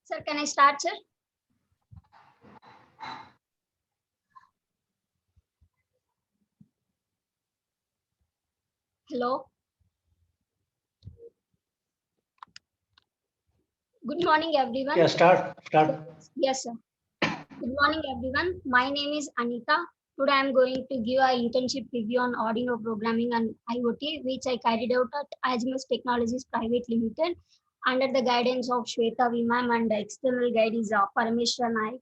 Sir, can I start, sir? Hello. Good morning, everyone. Yeah, start. Yes, sir. Good morning, everyone. My name is Anita. Today, I'm going to give an internship review on Arduino programming and IoT, which I carried out at Azimuth Technologies Private Limited under the guidance of Shweta Vimam, and the external guide is Parameshwar Naik.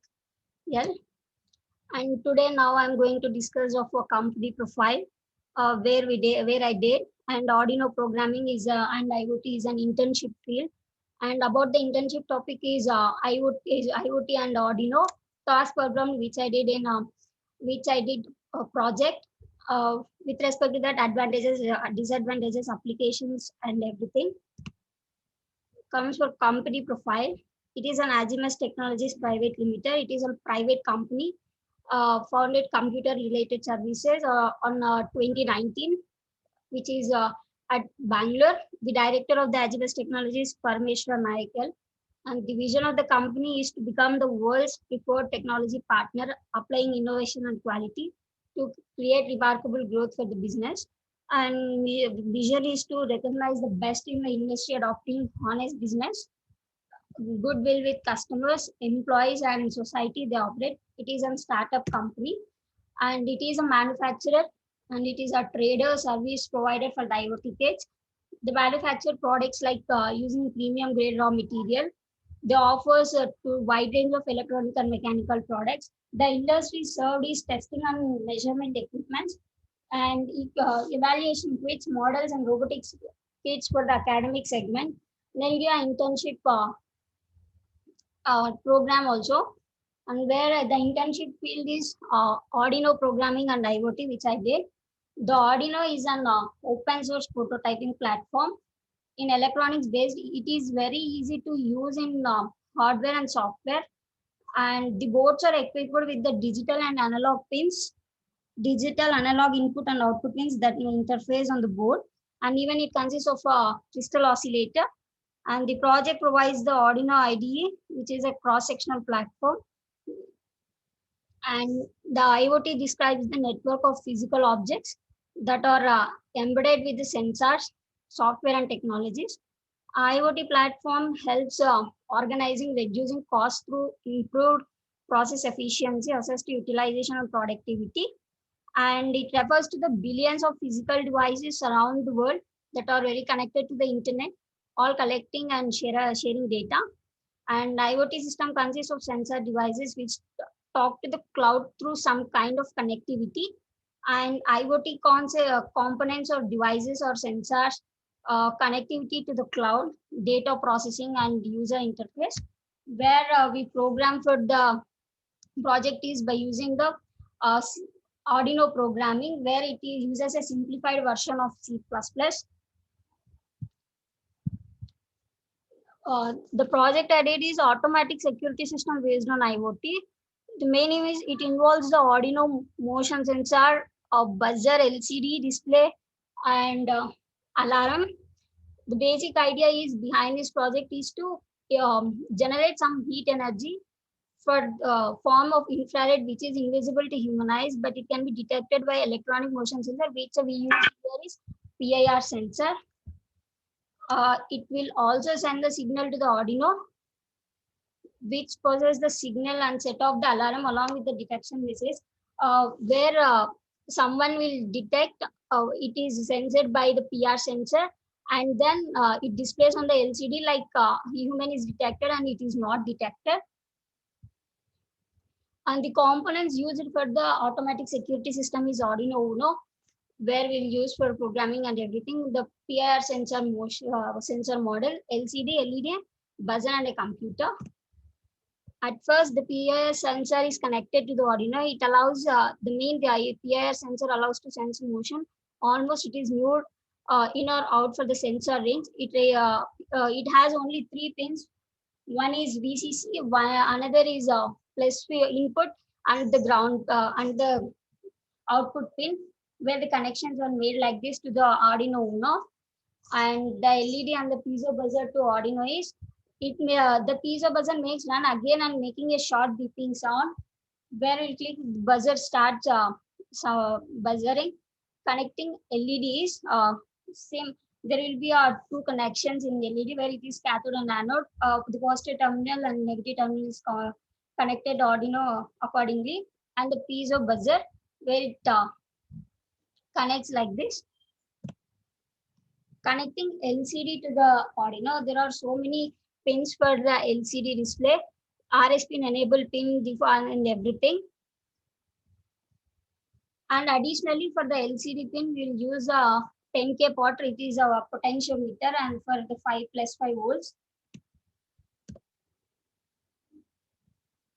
Yeah. And today, now I'm going to discuss of a company profile, where I did, and Arduino programming is and IoT is an internship field. And about the internship topic is IoT and Arduino task program, which I did in which I did a project with respect to that advantages, disadvantages, applications, and everything. Comes for company profile. It is an Azimuth Technologies Private Limited. It is a private company founded computer related services on 2019, which is at Bangalore. The director of the Azimuth Technologies, Parameshwar Naikal, and the vision of the company is to become the world's preferred technology partner, applying innovation and quality to create remarkable growth for the business. And the vision is to recognize the best in the industry, adopting honest business, goodwill with customers, employees, and society they operate. It is a startup company, and it is a manufacturer, and it is a trader service provider for the IoT kits. They manufacture products like using premium grade raw material. They offers to wide range of electronic and mechanical products. The industry served is testing and measurement equipment and evaluation kits, models, and robotics kits for the academic segment. Then give an internship program also, and where the internship field is Arduino programming and IoT, which I did. The Arduino is an open source prototyping platform in electronics based. It is very easy to use in hardware and software, and the boards are equipped with the digital and analog pins, digital analog input and output pins that will interface on the board, and even it consists of a crystal oscillator. And the project provides the Arduino IDE, which is a cross-sectional platform. And the IoT describes the network of physical objects that are embedded with the sensors, software, and technologies. IoT platform helps organizing, reducing costs through improved process efficiency, assisted utilization, and productivity. And it refers to the billions of physical devices around the world that are very connected to the internet, all collecting and sharing data. And IoT system consists of sensor devices which talk to the cloud through some kind of connectivity. And IoT components or devices or sensors, connectivity to the cloud, data processing, and user interface. Where we program for the project is by using the uh, Arduino programming, where it uses a simplified version of C++. The project I did is automatic security system based on IoT. The main aim is it involves the Arduino motion sensor, a buzzer, LCD display, and alarm. The basic idea is behind this project is to generate some heat energy for form of infrared, which is invisible to human eyes, but it can be detected by electronic motion sensor, which we use here is PIR sensor. It will also send the signal to the Arduino, which possesses the signal and set off the alarm along with the detection message, where someone will detect. It is censored by the PR sensor, and then it displays on the LCD like human is detected and it is not detected. And the components used for the automatic security system is Arduino Uno, where we'll use for programming and everything. The PIR sensor sensor model, LCD, LED, buzzer, and a computer. At first, the PIR sensor is connected to the Arduino. It allows the PIR sensor allows to sense motion. Almost it is moved in or out for the sensor range. It has only 3 pins. One is VCC, another is plus input, and the ground and the output pin, where the connections are made like this to the Arduino Uno. And the LED and the piezo buzzer to Arduino is the piezo buzzer makes run again and making a short beeping sound. Where we click, buzzer starts buzzering. Connecting LEDs. Same. There will be two connections in LED where it is cathode and anode. The positive terminal and negative terminal is connected Arduino accordingly, and the piezo buzzer where it connects like this. Connecting LCD to the Arduino, there are so many pins for the LCD display. RS pin, enable pin, default, and everything. And additionally, for the LCD pin, we'll use a 10K pot. It is our potentiometer, and for the 5 volts.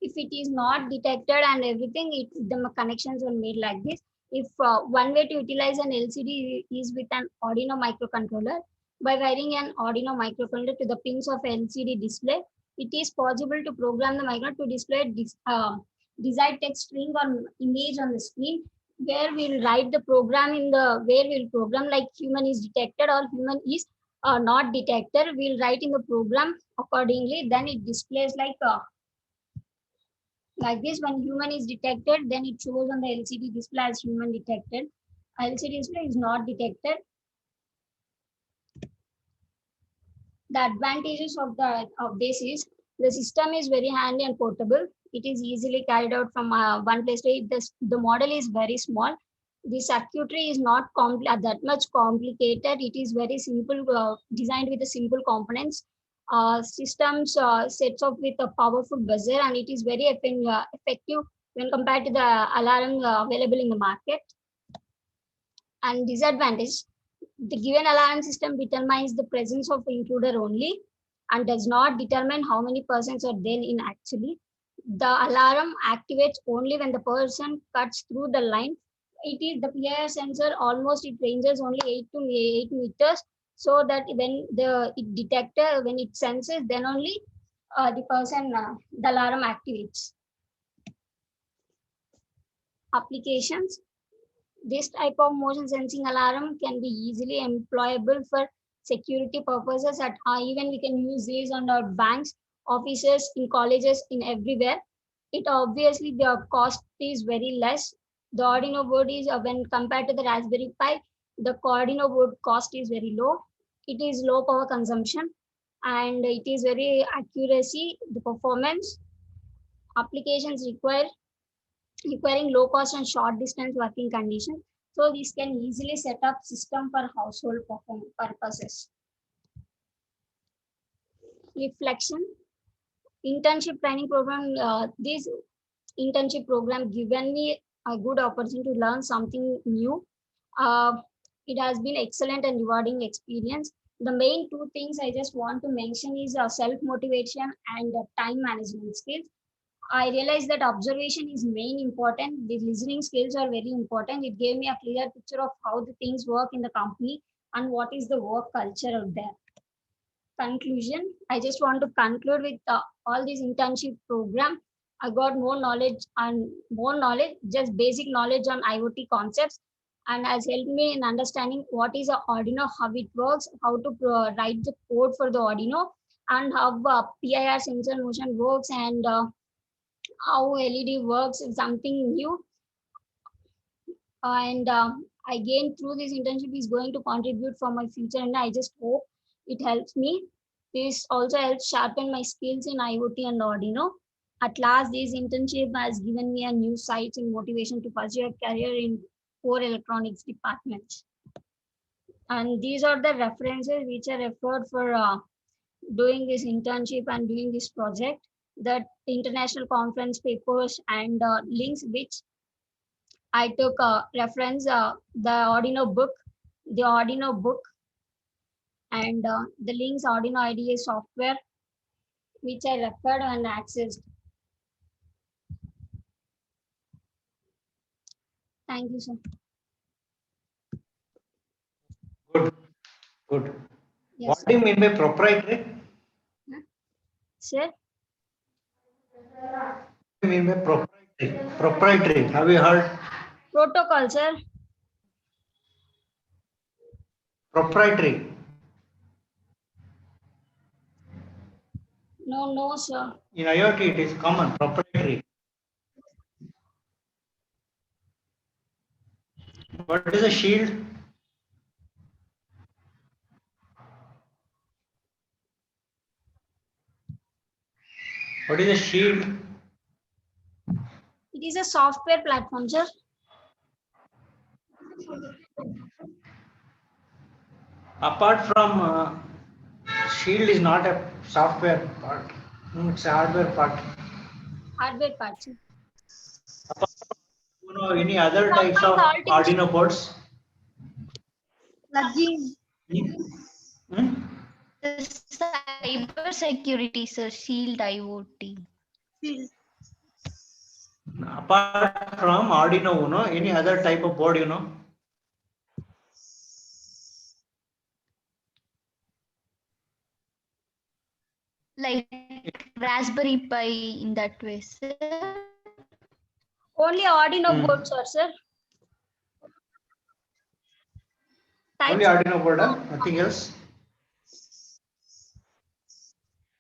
If it is not detected and everything, the connections are made like this. If one way to utilize an LCD is with an Arduino microcontroller, by wiring an Arduino microcontroller to the pins of LCD display, it is possible to program the microcontroller to display desired text string or image on the screen, where we'll write the program where we'll program like human is detected or human is not detected. We'll write in the program accordingly. Then it displays like this. When human is detected, then it shows on the LCD display as human detected. LCD display is not detected. The advantages of this is the system is very handy and portable. It is easily carried out from one place to the model is very small. The circuitry is not that much complicated. It is very simple, designed with the simple components. Systems sets up with a powerful buzzer, and it is very effective when compared to the alarm available in the market. And disadvantage, the given alarm system determines the presence of intruder only and does not determine how many persons are there in actually. The alarm activates only when the person cuts through the line. It is the PIR sensor, almost it ranges only 8 meters, so that when it detector, when it senses, then only the alarm activates. Applications. This type of motion sensing alarm can be easily employable for security purposes even we can use these on our banks, offices, in colleges, in everywhere. It obviously the cost is very less. The Arduino board is when compared to the Raspberry Pi, the Arduino board cost is very low. It is low power consumption and it is very accuracy, the performance. Applications requiring low cost and short distance working conditions. So this can easily set up system for household purposes. Reflection. Internship training program. This internship program given me a good opportunity to learn something new. It has been excellent and rewarding experience. The main two things I just want to mention is self-motivation and time management skills. I realized that observation is main important. The listening skills are very important. It gave me a clear picture of how the things work in the company and what is the work culture out there. Conclusion. I just want to conclude with all these internship program. I got more knowledge, just basic knowledge on IoT concepts, and has helped me in understanding what is a Arduino, how it works, how to write the code for the Arduino, and how PIR sensor motion works, and how LED works is something new. And I gained through this internship is going to contribute for my future, and I just hope it helps me. This also helps sharpen my skills in IoT and Arduino. At last, this internship has given me a new sight and motivation to pursue a career in core electronics departments. And these are the references which are referred for doing this internship and doing this project. The international conference papers and links which I took reference the Arduino book, and the links Arduino IDE software, which I referred and accessed. Thank you, sir. Good, good. Yes, what do you mean by proprietary? sir. What do you mean by proprietary? Proprietary, have you heard? Protocol, sir. Proprietary. No, sir. In IoT, it is common, proprietary. What is a shield? What is a shield? It is a software platform, sir. Apart from shield is not a software part. It's a hardware part. Hardware part, sir. Apart from, any other types of Salting. Arduino boards? Plugin. Hmm? Cyber security, sir. Shield IoT. Shield. Apart from Arduino Uno, any other type of board, Like Raspberry Pi in that way, sir. Only Arduino boards, sir. Only Types Arduino board, nothing else.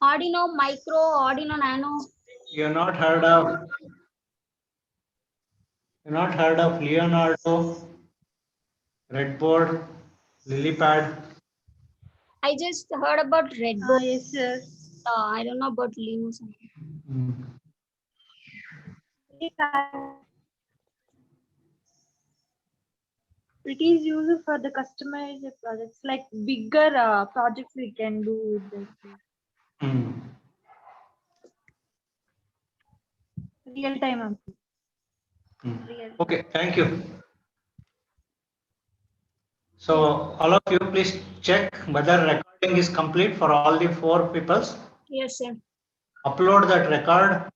Arduino Micro, Arduino Nano. You're not heard of Leonardo, Redboard, Lilypad. I just heard about Redboard. Yes, sir. I don't know about Linux. It is used for the customized projects, like bigger projects we can do with this. Real time. Okay, thank you. So all of you, please check whether recording is complete for all the 4 peoples. Yes, sir. Upload that record.